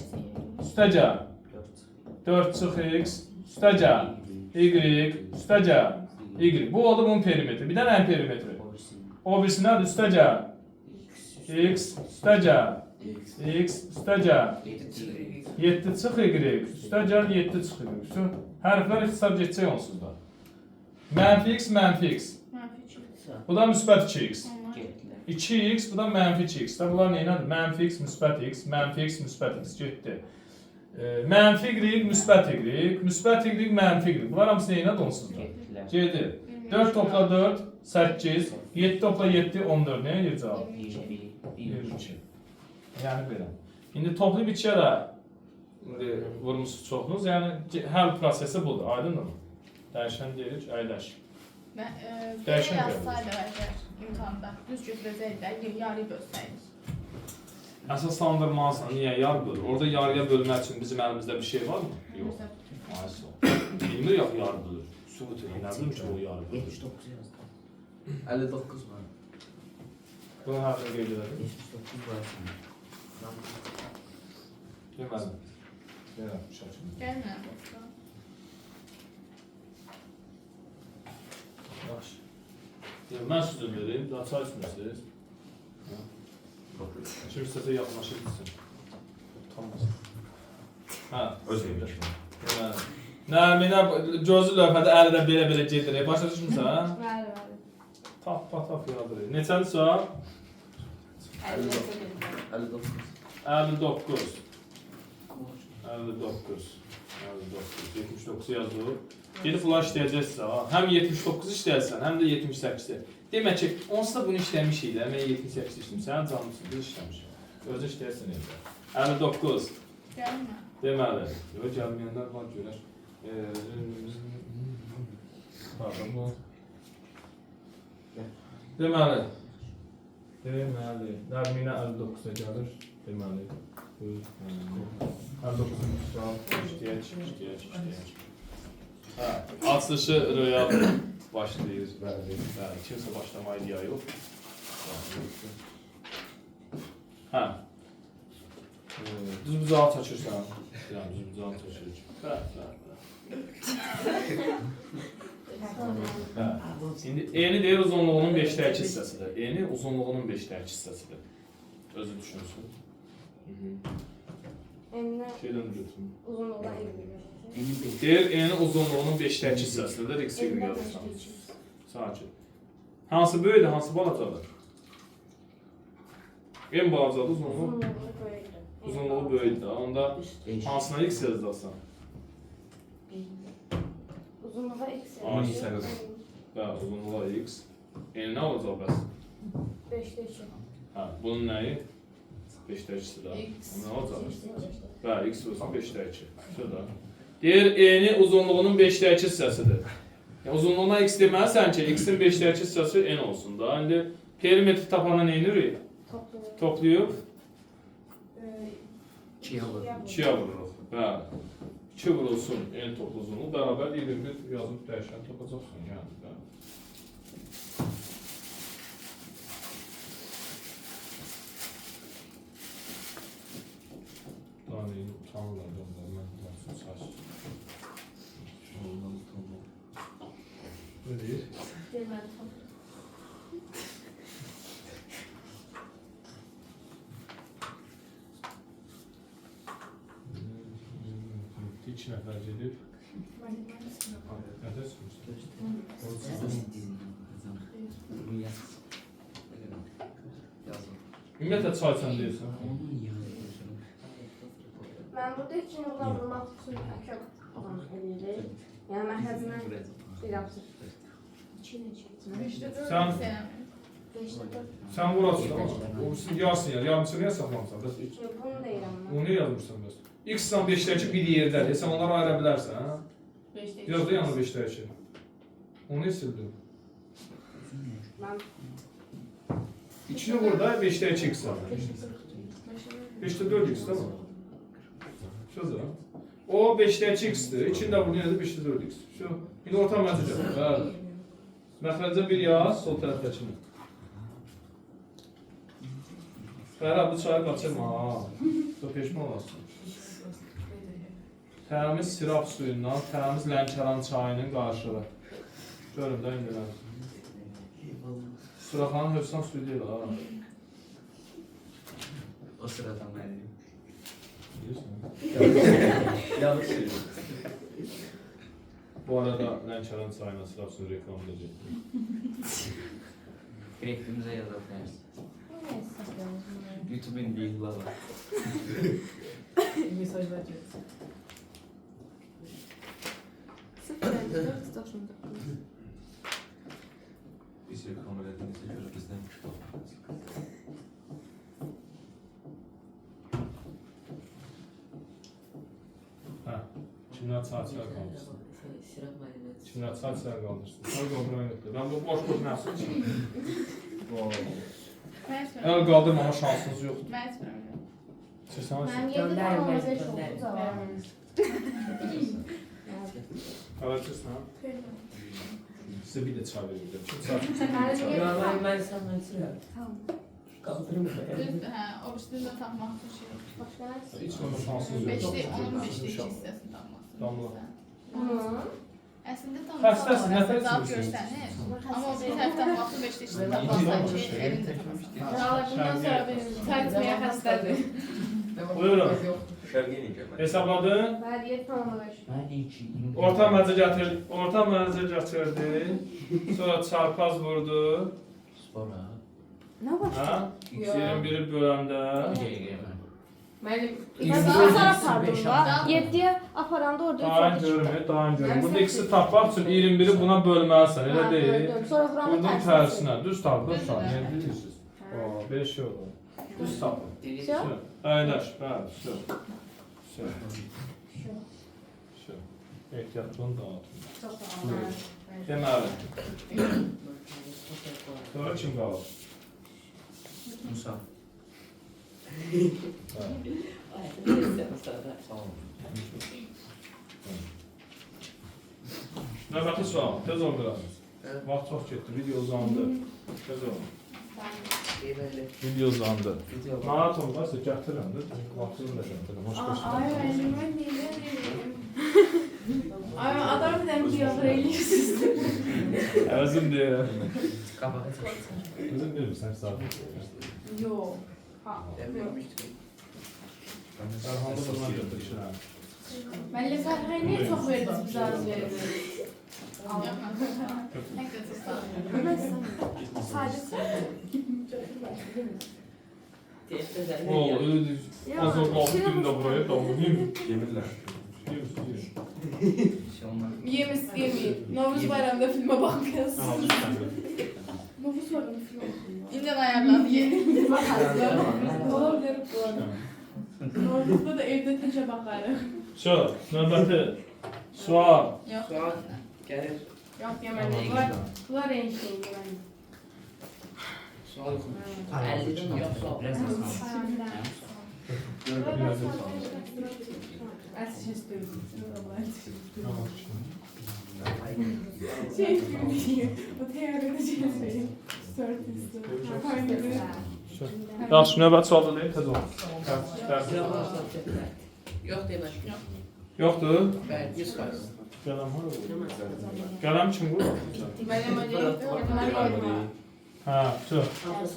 üstə gəl. 4 çıx x, üstə gəl. Y, üstə gəl. Y. Bu oldu bunun perimetri. Bir də nəyin perimetri? O birisi nədir? Üstə gəl. X, üstə gəl. X, üstə gəl. 7 çıx y, üstə gəl 7 çıx y. Hərflər ixtisar geçəcək onsuz da. Mənfi x, mənfi x. Bu da müsbət 2x. 2x, bu da mənfi 2x. Bunlar neynədir? Mənfi x, müsbət x, mənfi x, müsbət x. Getdi. Mənfi y, müsbət y, müsbət y, mənfi y. Bunlar hamısı neynədir onsuz da? Gedir. 4 topla 4, 8, 7 topla 7, 14. Nəyə gedir cavab? 22. Yəni belə. İndi toplayıb 2-yə də vurmuşsunuz çoxunuz. Yəni həll prosesi budur. Aydındır mı? Dəyişən deyirik, əyləş. Dəyişən yazsaydı əgər imtahanda düz götürəcəkdi də, yarı bölsəydik. Əsaslandırmalısan, niyə yarı bölür? Orada yarıya bölmək üçün bizim əlimizdə bir şey var mı? Yox. Bilmir yox yarı bölür. Sübut edin, nə bilim ki o yarı bölür. 79 yazdım. 59 var. Bunu hərfə qeyd edelim. 79 var. Demədim. Deyirəm, şəkil. Gəlmə. Yaxşı. Mən sözü vereyim, daha çay içmirsiniz. Kim istəsə yaxınlaşıb gitsin. Utanmasın. Hə. Öz evləşmə. Nəminə gözü lövhədə əli də belə-belə gedir. Başa düşmüsən? Bəli, bəli. Tap yazır. Neçəli sual? 59. 59. 79 yazılır. Gedib bunlar işləyəcəksə, həm 79 işləyəcəksən, həm də 78-i. Demək ki, onsuz da bunu işləmişik də, mən 78 işləmişim, sənin canlısın, biz işləmişik. Özü işləyərsən evdə. 59. Gəlmə. Deməli, yox, gəlməyənlər var, görək. Pardon, bu. Deməli, Deməli, Nərminə 59-a gəlir. Deməli, bu 59-cu sual işləyək. Hə, açılışı Royal başlayır. Bəli, kimsə başlamaya iddia yox. Hə. Düz bucağı çəkirsən. Yəni, düz bucağı çəkir. Hə. İndi eni deyir uzunluğunun 5-də 2 hissəsidir. Eni uzunluğunun 5-də 2 hissəsidir. Özü düşünsün. Enine Şeydən götürün. uzunluğuna eğilir. Deyir eni uzunluğunun 5-də 2 hissəsidir. X y yazırsan. Sakin. Hansı böyüdür, hansı balacadır? En balacadır uzunluğu. Uzunluğu böyüdür. Uzunluğu böyüdür. Onda hansına x yazacaqsan? Uzunluğa x Ay, eğilir. sen- Bəli, uzunluğa x. Eni nə olacaq bəs? 5'te 2. Hə, bunun nəyi? 5-də 2-sidir. X. Nə olacaq? Bəli, x olsun 5-də 2. Şurada. Deyir, eni uzunluğunun 5-də 2 hissəsidir. Yəni, uzunluğuna x deməlisən ki, x-in 5-də 2 hissəsi n olsun da. İndi perimetri tapanda nə edirik? Topluyor. Toplayıb 2'ye olur. 2-yə vururuq. Bəli. 2 vurulsun n toplu uzunluğu bərabər 21 yazıb dəyişən tapacaqsan. Yəni, bəli. Daha neyin utanırlar da mən dərsini saç. Ondan utanmam. Ne deyir? Deməli tam. İki nəfər gedib. Nədə sürürsün? Bunu yaz. Yazın. Ümumiyyətlə çay sən deyirsən. Onun yazın. Ben burada için vurmak için çok olan eğilir. Yani merkezinden bir yapsın. İçine çektim. 5'də 4 Sən- x eləmir. 5'te 4. Sən vurasın ama. O yarısın ya. Yarımsını niyə saxlamısan? Bəs üç. Yok bunu değil ama. Onu niyə yazmırsan bəs? X-dən 5-dəki bir yerdədir. Sən onları ayıra bilərsən, hə? 5'də 2. Yazdı yanı 5-dəki. Onu niyə sildin? Ben 2-ni vur da 5-dəki X var. 5-də 4 X değil mi? Şurada. O 5'dəki X'dir. İçində vur yenə də 5-də 4 X. Şu. İndi orta məzəcə. Bəli. Məxrəcə bir yaz, sol tərəfdəkini. Fərha, bu çayı qaçırma, ha. Çox peşman olasın. Təmiz sirap suyundan, təmiz Lənkəran çayının qarşılığı. Görün də indi mən. Suraxanın hövsan suyu deyil, ha. O sırada ben. Bilirsən. Yanlış söylüyorum. Bu arada Lənkəran çayına sirap suyu reklam edəcək. Direktimize yazabiliriz. ne istiyorsunuz? YouTube'un değil la. Mesaj vereceğiz. 0,499. Biz reklam edildiğimize göre bizden çıkalım. Hə. Kimlər çay qaldırsın? Kimlər çay qaldırsın? Çay qaldıran yoxdur. Ben bu boş nəsil için. Əl qaldırmama şansınız yoxdur. Mən etmirəm. Siz sana Ben siz. 7 tane 5 oldu zaman. Qalacaqsan. Sizə bir də çay verəcəm. Kim çay? Ben 7 Tamam. Düzdür, hə, o birisini də tapmaq üçün şey yox. Başka ne? Heç olma şansınız yoxdur. 5'də, onun 5'də 2 hissəsini tapmaq. Damla. Hı. Əslində tam Xəstəsin, nəfər cavab içmirsiniz? görsənir. Amma o bir tərəfdən baxıb 5'də 2'sini tapmazsan ki, evində tapmazsan. Bundan sonra benim tercihmeye hastadır. Buyurun. Şergen yiyeceğim ben. Hesabladın. Ben 7 tane 5. Ben iki. Orta məzə gətir. Orta məzə gətirdi. Sonra çarpaz vurdu. Sonra. Ne var? Hə? 21'i böləndə. Benim Ben Daha- sana sardım Daha- da. 7'ye aparanda orada Daim 3 görmür, daim görmür. Burada ikisi tapmaq üçün 21'i buna bölməlisən, elə deyil. Sonra vuranı Vurdun tersi. tərsinə, düz tap, düz tap. Düzdür. Ne bilirsiniz? O, bir şey olur. Düz tap. Şu. Əyləş, bəli, şu. Şu. Şu. Ehtiyatlığını dağıtın. Çok sağ olun. Deməli. Sonra kim qalır? Musa. Sağ ol. Növbəti sual, tez ol biraz. Vaxt çox getdi, video uzandı. Tez ol. Video uzandı. Narahat olma, siz gətirin də. Vaxtını da gətirin, hoş Ay göstərin. ben Ay adam bir tane kıyafet eliyorsunuz. Əvəzim deyir. Kapat. Özüm deyir, sən sağ ol. Yok. Ha. Sərhanda bundan götürüşürəm. Ben Ferha'ya niye çok verdiniz bize az verdiniz? Ne kötü sağ ol. Sadece O, az o qaldı gündə buraya doğmayayım. Yeminler. Şey olmaz. Yemiş yemeyin. Navruz bayramında filme bakıyorsunuz. Navruz bayramında film İnden ayarlandı yeni. Olabilir bu arada. Navruz'da da evde teşe bakarım. Şu, növbəti sual. Yok. Yok yemedim. Bunlar en şey yemedim. 50'den yok. Biraz da sağ ol. Ben size istiyorum. Şey gibi. O teoride şey söyleyeyim. Yaxşı, növbəti sualda deyil, tez ol. Yox demək. Yoxdur? Bəli, 100%. Qələm var Qələm kim bu? Benim acayip. Hə, şu.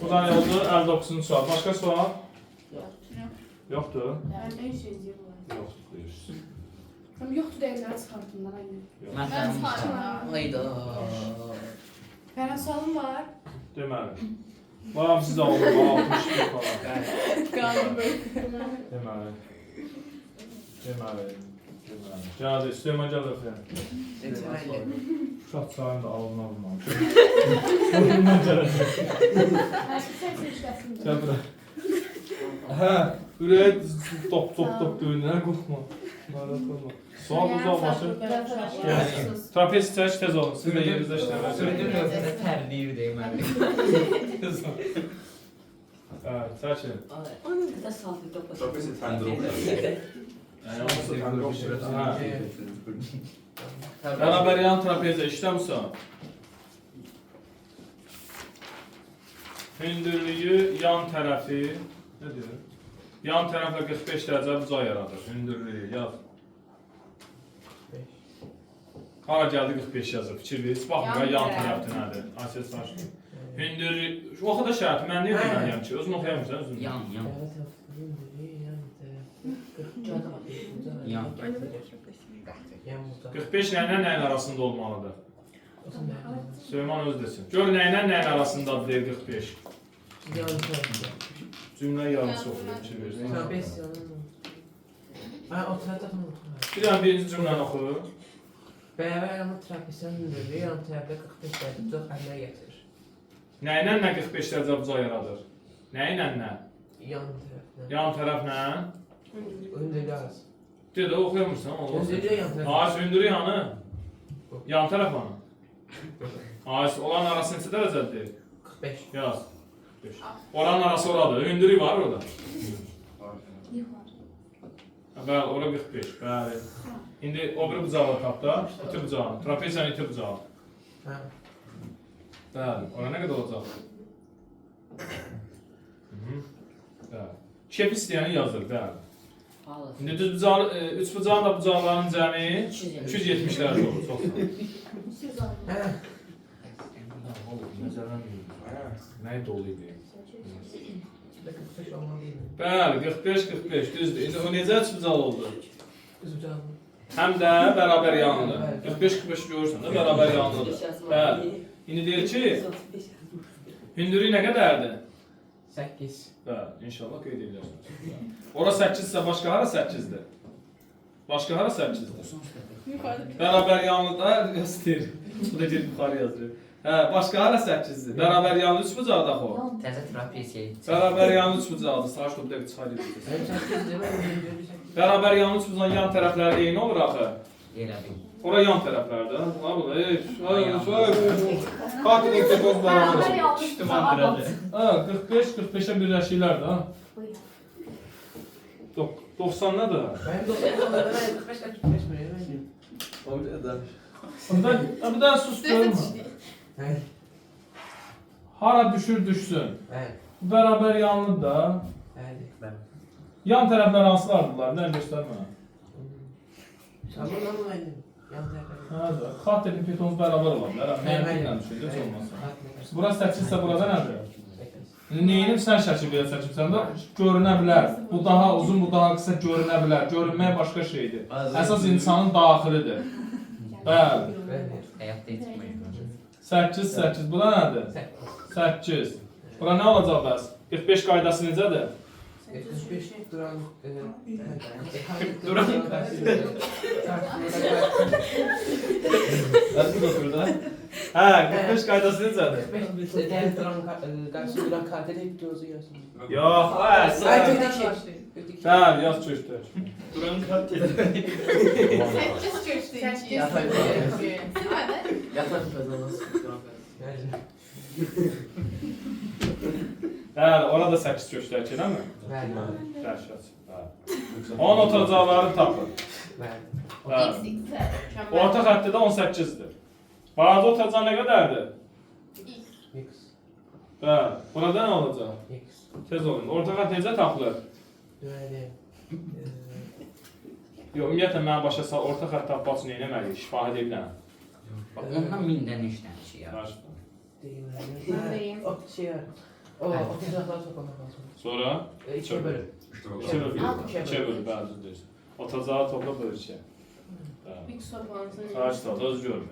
Buradan oldu, 59-cu sual. Başqa sual? Yoxdur? Ben en şey diyorum. Yoxdur, deyirsiz. Tam yoktu da evler çıkartımlar aynı. Ben sardım. Hayda. Ferhan sualım var. Deməli. Varam sizə oldu, 61 falan. Kaldım böyle. Deməli. Gəldi, Süleyman gəl öpəyəm. Uşaq çayını da alına almamış. Onunla gələcək. Gəl bura. Hə, ürəyə top döyünlər, qorxma. Narahat olma. Sual uzaqlaşır. Trapez çək, tez olun. Siz də yerinizdə Sürücü işləməyəcək. növbədə tərliyir deyim Tez ol. Evet, çəkin. Onun da safı topa. Trapezi təndir olur. Yəni, olsa təndir olur. Hə. deyim. Bərabər yan trapezə işləmirsən. Hündürlüyü yan tərəfi, nə deyir? Yan tərəflə 45 dərəcə bucaq yaradır. Hündürlüyü yaz. Hara gəldi 45 yazır, fikir verir. Baxın, yan tərəfdə nədir? Asil saçlı. Hündürlüyü, oxu da şərti, mən niyə deməliyəm ki? Özün oxuyamırsan, özün. Yan. Yan. 45 nəyin arasında olmalıdır? Süleyman öz desin. Gör nəyin arasındadır deyir 45. Cümlə yarısı oxuyur, fikir verirsən. Bir dənə birinci cümləni oxu. Beraber ama trapesyonun hündürlüğü yan tarafta 45 derece bucaq əmələ gətirir. Nəyinə nə 45 dərəcə bucaq yaradır? Nəyinə nə? Yan tərəfdən. Yan tərəflə? Hündürlüğü arası. Dedə oxuyamırsan, olmaz. Hündürlüğü yan tərəfdən. Ağaç hündürü yanı. Yan tərəf hanı. Ağaç olan arası neçə dərəcədir? 45. Yaz. 45. Oranın arası oradır. Hündürü var orada. Bəli, ora 45. Bəli. İndi o bir bucağı tap da, iti bucağı. Trapeziyanın iti bucağı. Hə. Bəli, ora nə qədər olacaq? Bəli. Şef istəyəni yazır, bəli. İndi düz bucağı, üç bucağın da bucaqların cəmi 270 dərəcə olur, çox sağ. Hə. Nəyi dolu idi? 45 olmalıydı. Bəli, 45-45, düzdür. İndi o necə üç bucaq oldu? Düz bucaq. Həm də bərabər yanlı. 45-45 görürsən də bərabər yanlıdır. Bəli. İndi deyir ki, hündürlüyü nə qədərdir? 8. Bəli, inşallah qeyd edirsiniz. Ora 8-sə başqa hara 8-dir? Başqa hara 8-dir? Bərabər yanlıda göstərir. Bu da gelib yuxarı yazır. Hə, başqa hara 8-dir? Bərabər yanlı 3 bucaqdır axı o. Təzə trapeziya. Bərabər yanlı 3 bucaqdır. Saç topu da bir çıxar edir. Mənim 8 deməm, hündürlüğü 8. Bərabər yanlı 3 bucağın yan tərəfləri eyni olur axı. Elədim. Ora yan tərəflərdə. Ha bu da. Katilin petoz bərabər Beraber olsun. yanlış Düşdüm cevap andıracı. aldım. Ha, 45-45'e birləşirlər də, ha. Buyur. 90 nədir? Ben 90'da ben 45 mi? Orada da. Bir daha sus görmə. Evet. Hara düşür düşsün. Evet. Bərabər yanlı da. Evet. Yan tərəflər hansılardırlar? Nə göstərmə. Sabırla mı benim? Yan tarafı. Hə, katilin petoz bərabər olanlar. Məntiqlə düşündü, heç olmasa. Bura 8-sə burada nədir? Neyinib sən şəkil belə çəkibsən də görünə bilər. Bu daha uzun, bu daha qısa görünə bilər. Görünmək başqa şeydir. Əsas insanın daxilidir. Bəli. Həyatda etməyin. 8. Bu da nədir? 8. Bura nə olacaq bəs? 45 qaydası necədir? 45 duran. Duran. Əsas oturda. Hə, 45 qaydası necədir? 45 diğer duran karşı duran katili hep diyoruz yazın. Yox, Ay kötü. Bəli, yaz çöşdür. Duran katil. 8 köşkü. Yatak kazanması. Bəli, orada 8 köşklər ki, nəmi? Verdim. Dəhşət. Bəli. Onun oturacaqlarını tapın. Verdim. Bəli. Orta xətti də 18-dir. Bazı oturacaq nə qədərdir? X. Bəli. Burada nə olacaq? X. Tez olun. Orta xətt necə tapılır? Verdim. Yox, ümumiyyətlə mən başa sal, orta xətt tapmaq üçün eləməliyik, şifahi deyiləm. Bax, ondan mindən işləmiş ya. Değil. Ben deyim. O şey var. O tezahürat toplamak lazım. Sonra? İkiye bölüm. 2 bölü, 2 bölü, bəli, düz deyirsən. Otacağı topla bölü 2. Bəli. Bir toplansın. Xaric tapdı, öz görmür.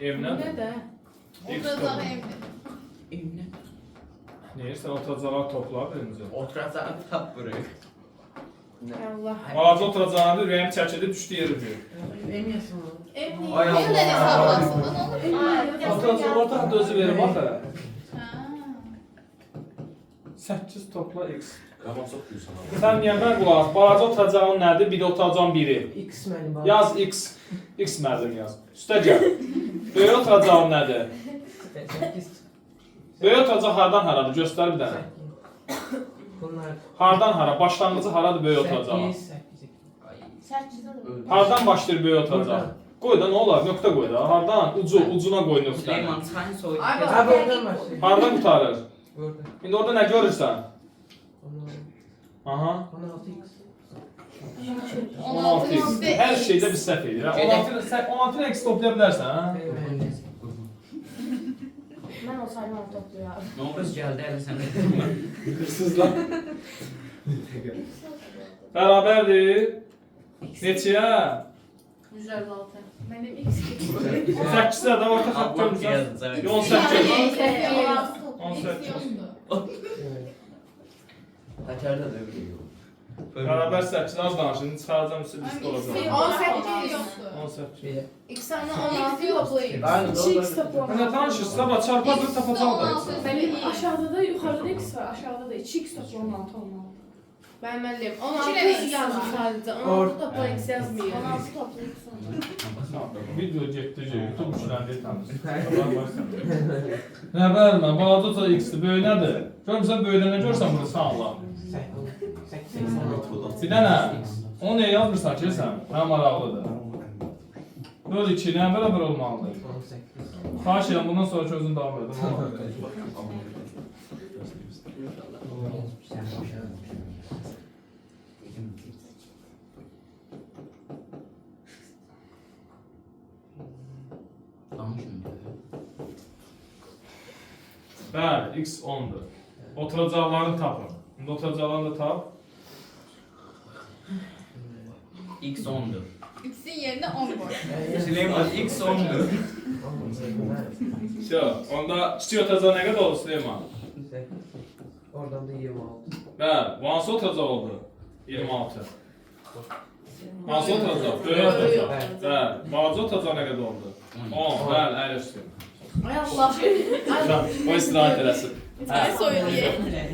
Evlə? Ne de? X Oturacaq topla. evdir. Evine. Neyirsən, otacağı topla birinci. Oturacaq tap buraya. Allah. Ağacı oturacağını ürəyim çəkildi, düşdü yeri bir. Benim yaşım var. Emni. Ay Allah. Bir də hesablasın, nə olur? Otacağı orta xətt özü verir, bax hələ. Ha. 8 topla X. Ama çok diyorsun abi. Sən niyə mən qulaq as? Balaca oturacağın nədir? Bir də oturacağın biri. X benim babam. Yaz X. X mərdin yaz. Üstə gəl. Böyük oturacağın nədir? 8. Böyük oturacaq hardan haradır? Göstər bir dənə. Bunlar. Hardan hara? Başlanğıcı haradır böyük oturacağın? 8. Hardan başlayır böyük oturacaq? Qoy da nə olar? Nöqtə qoy da. Hardan? Ucuna qoy nöqtəni. Süleyman çayın soyudu. Ay, Kes. Ha buradan başlıyor. Hardan qutarır? Burada. İndi orada nə görürsən? Aha. 16x. 16 X. Hər şeydə bir səhv edir. 16 X toplaya bilərsən, hə? Ben olsaydım onu topluyorum. Ne olur geldi hele sen de. Hırsızlar. Bərabərdir. Neçəyə? 156. Mənim X 8-də də orta xətt Allah görmüsən. yazdı. 18. 18. Tekerde de öyle. Bərabər 8 az danışın. Çıxaracam sizə list olacaq. 18 yoxdur. 18. İki tane 16 toplayın. Aynen, 2x toplamam. Nə danışırsınız? Bax çarpazlıq tapacaqlar. Benim aşağıda da yukarıda x var. Aşağıda da 2x toplam 16 olmalı. Ben melliyim. 16 İki tane x yazmış var. sadece. 16 toplam x yazmıyor. 16 toplayıp sonra. Video getdi, YouTube üçləndi tanış. Nə bərmə, balaca X-dir, böyük nədir? Görmüsən böyüdəndə görsən bunu sən Allah. 8. Bir dənə, onu niyə yazmırsan ki sən? Mənə maraqlıdır. Böl 2, nə bərabər olmalıdır? 18. Xahiş edirəm, bundan sonra özün davam edin. Bəli, X 10'dur. Oturacaqlarını tapın. İndi oturacaqlarını da tap. X 10'dur. X'in yerine 10 koy. Süleyman X 10'dur. Onda kiçik oturacaq nə qədər olur Süleyman? Oradan da 26. Bəli, hansı oturacaq oldu? 26. Hansı oturacaq? Böyük oturacaq. Bəli, balaca oturacaq nə qədər oldu? 10, bəli, əl üstü. Ay Allah. O istirahət eləsin. Ay soyun diye.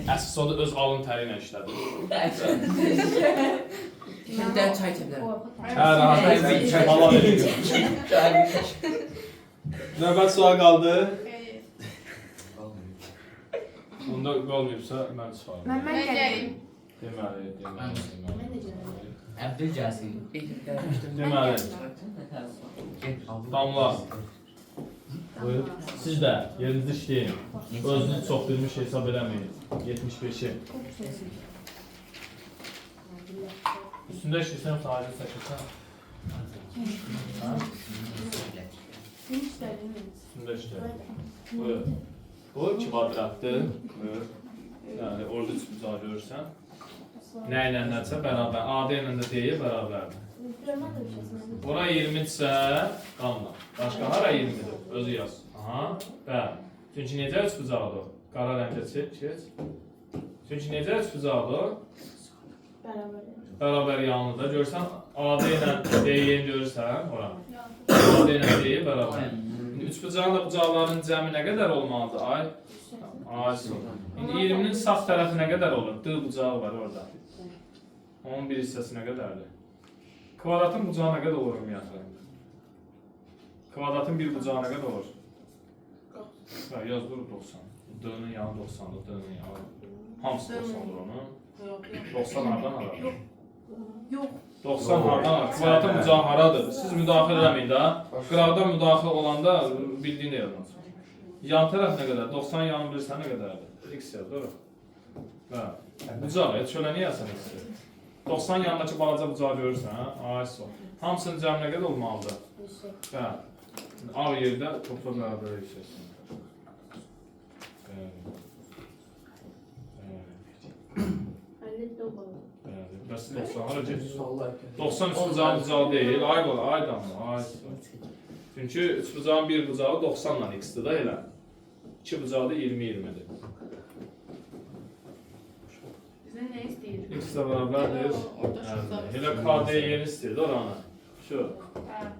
Əsas o da öz alın təri ilə işlədir. Bir tane çay içebilirim. Hər rahat bir halal ediyor. Növbət sual qaldı. Qalmıyor. Bunda qalmayıbsa mən sual. Mən gələyim. Deməli, deməli. Əbdül gəlsin. Deməli, Damla. Buyur. Siz də yerinizdə işləyin. Özünüz çox bilmiş hesab eləməyin. 75-i. Üstündə işləyirsən, sadəcə çəkirsən. Üstündə işləyir. Buyur. Bu kvadratdır. Buyur. Yəni, orada üç bucağı görürsən. Nə ilə nədirsə bərabər. AD ilə də D'yə bərabərdir. Bura 20-dirsə, qanla. Başqa hara 20-dir? Özü yaz. Aha, bəli. Çünki necə üç bucaqdır? Qara rəngə keç. Çünki necə üç bucaqdır? Bərabər yanlıdır. Görürsən, AD ilə D'yi görürsən, ora. AD ilə D'yi bərabər. Üç bucağın da bucaqların cəmi nə qədər olmalıdır? Ay, İndi 20-nin sağ tərəfi nə qədər olur? D bucağı var orada. Onun bir hissəsi nə qədərdir? Kvadratın bucağı nə qədər olur ümumiyyətlə? Kvadratın bir bucağı nə qədər olur? Yaz dur 90. D-nin yanı 90'dır, D-nin yanı. Hamısı 90'dır onun. 90 hardan hara? Yox. 90 hardan hara? Kvadratın bucağı haradır? Siz müdaxilə eləməyin də. Qıraqdan müdaxilə olanda bildiyini yazın. Yan tərəf nə qədər? 90 yanı bilirsən nə qədərdir? X yaz, doğru? Bucaq, çölə niyə yazsan X-i? 90 yanındakı balaca bucağı görürsən, hə? AS var. Hamısının cəmi nə qədər olmalıdır? Ağ yerdə topla bərabər yüksəksin. Bəs 90 hara gedir? 90 üç bucağın bucağı deyil, ay qala, ay damla, ay. Çünki üç bucağın bir bucağı 90 ilə X-dir da elə. 2 bucağı da 20-20'dir. Bizə nə istəyir? X də bərabərdir. Elə KD yeni istəyir də oranı. Şu.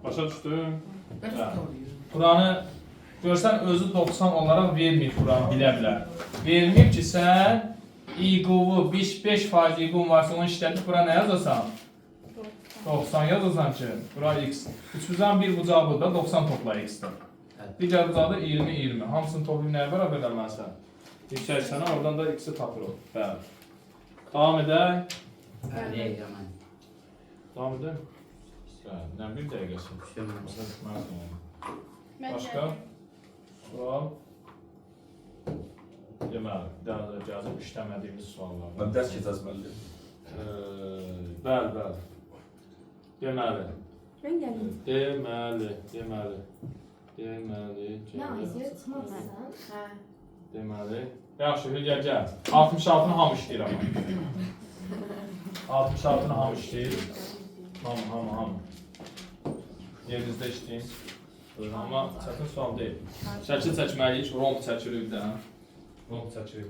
Başa düşdün? Buranı görsən özü 90 olaraq verməyib buranı bilə-bilə. Verməyib ki sən İQ'u 5% İQ'un varsa onu işlədib bura nə yazasan? 90 yazasan ki bura X. Üç bucağın bir bucağı burada 90 topla X'dir. Digər bucağı da 20-20. Hamısını toplayıb nəyə bərabər eləməlisən? Yüksəlsənə oradan da X'i tapır o. Bəli. Davam edək. Davam edək. Nə bir dəqiqəsi. Başqa? Sual? Deməli, bir daha işləmədiyimiz suallar. Mən dərs keçəzməliyim. Bəli. Deməli. Mən gəldim. Deməli. Yaxşı, Hülya gəl. 66-nı hamı işləyir amma. 66-nı hamı işləyir. Hamı. Yerinizdə işləyin. Amma çətin sual deyil. Şəkil çəkməliyik, romb çəkirik də. Romb çəkirik.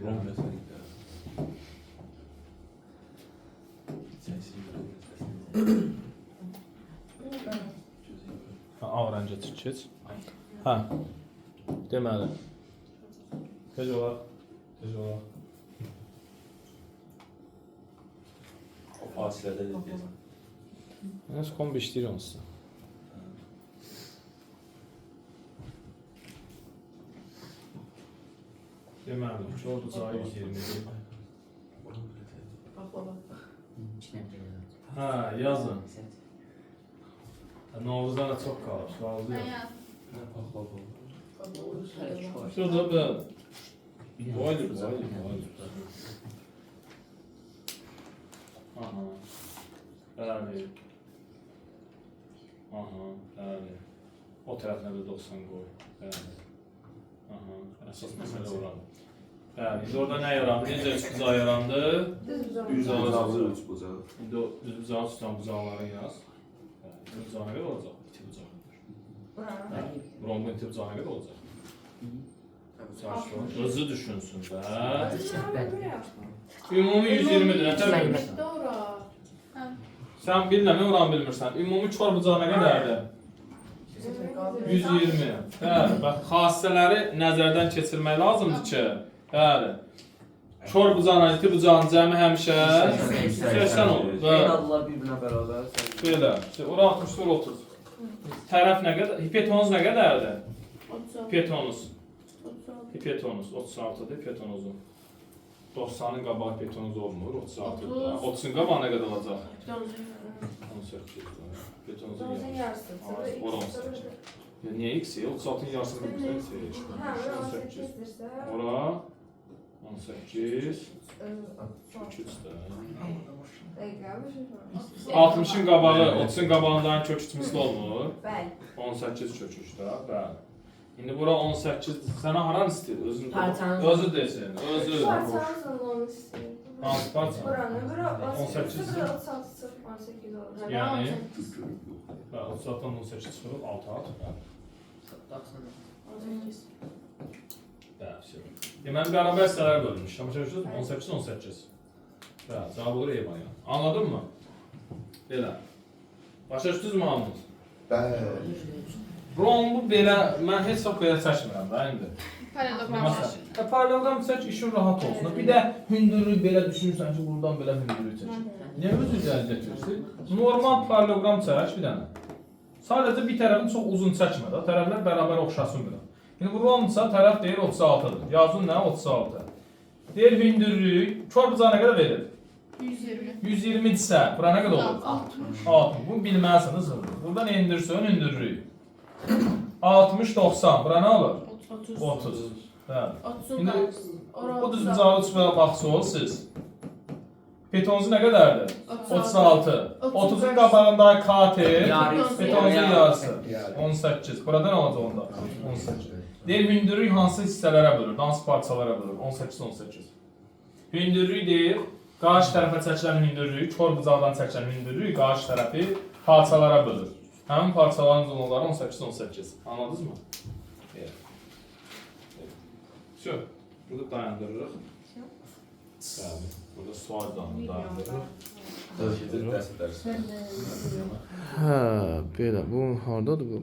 Ağ rəngə keç. Hə. Deməli. Tez olar. O fasilədə deyəcəm. Nəsə kombi işləyir onsuz. Deməli, kör bucağı 120'dir. Hə, yazın. Novruzdan da çox qalır, sualdı yox. Şurada ben. Boylu. Aha. Bəli. Aha, bəli. O tərəflə də 90 qoy. Bəli. Aha, əsas məsələ oranı. Bəli, indi orada nə yarandı? Necə üç bucağı yarandı? Düz bucağı, üç bucağı. İndi o düz bucağı tutan bucaqları yaz. Bəli, bucağı nə qədər olacaq? İti bucağı. Rombun iti bucağı nə qədər olacaq? Özü düşünsün də. Ümumi 120'dir, nə tər bilmirsən? Doğru. Sən bilmə, oranı bilmirsən. Ümumi kör bucağı nə qədərdir? 120. Bəli, bax, xassələri nəzərdən keçirmək lazımdır ki, bəli. Kör bucağın, iti bucağın cəmi həmişə 80 olur. Allah bir-birinə bərabər. Belə, ora 60, ora 30. Tərəf nə qədər, hipotenuz nə qədərdir? 36. Pipetonuz. 36. Pipetonuz 36-dır, pipetonuzun. 90-ın qabağı pipetonuz olmur, 36-dır. 30-un qabağı nə qədər olacaq? 18-dir. Pipetonuzun Domuzun yarısı. yarısı. Ora 18. Ya niyə x? 36-ın yarısını bilirsən x. Hə, 18. 18-dirsə. Ora 18. 3-də. Dəqiqə, bir şey var. 60-ın qabağı, 30-un qabağından kök içmisli olmur. Bəli. 18 kök üçdə, bəli. İndi bura 18, sənə haran istəyir? Özün Parçanın. özü desin, özü. Parçanızın onu istəyirdim. Hansı parça? Buranı, bura 18 18, bura 36, 18 olur. Yəni, bəli, 36-dan 18 çıxırıq, 6 at. 18. Bəli, deməli, bərabər hissələrə bölünmüş. Amma şöyle 18, 18. Bəli, cavab olur Eyvan ya. Anladın mı? Belə. Başa düşdünüz mü hamınız? Bəli. Rombu belə, mən heç vaxt belə çəkmirəm da indi. Paralelogram Məsələn, paralelogram çək, işin rahat olsun. Bir də hündürlük belə düşünürsən ki, buradan belə hündürlük çək. Niyə öz üzərinə gətirirsən? Normal paralelogram çək bir dənə. Sadəcə bir tərəfini çox uzun çəkmə də, tərəflər bərabər oxşasın belə. İndi bu romsa tərəf deyir 36-dır. Yazın nə? 36. Deyir hündürlük, kör bucağı nə qədər verir? 120. 120-dirsə, bura nə qədər olur? 60. 60. Bunu bilməlisiniz. Buradan endirsən hündürlük. 60, 90. Bura nə olur? 30. 30. Bəli. 30'un İndi karşısı. Ora bu düz 36. bucağı çıxmaya baxsınız siz. Petonuzu nə qədərdir? 36. 30-un qabağındakı kater, betonuzun yarısı. 18. Burada nə olacaq onda? 18. Deyir, hündürlük hansı hissələrə bölür, hansı parçalara bölür? 18, 18. Hündürlük deyir, qarşı tərəfə çəkilən hündürlük, kör bucaqdan çəkilən hündürlük qarşı tərəfi parçalara bölür. Həmin parçaların uzunluqları 18, 18. Anladınız mı? Evet. Все. Burada dayandırırıq. Bəli. Burada sual dayandırırıq. Dərsi dərs. Hə, belə bu hardadır bu?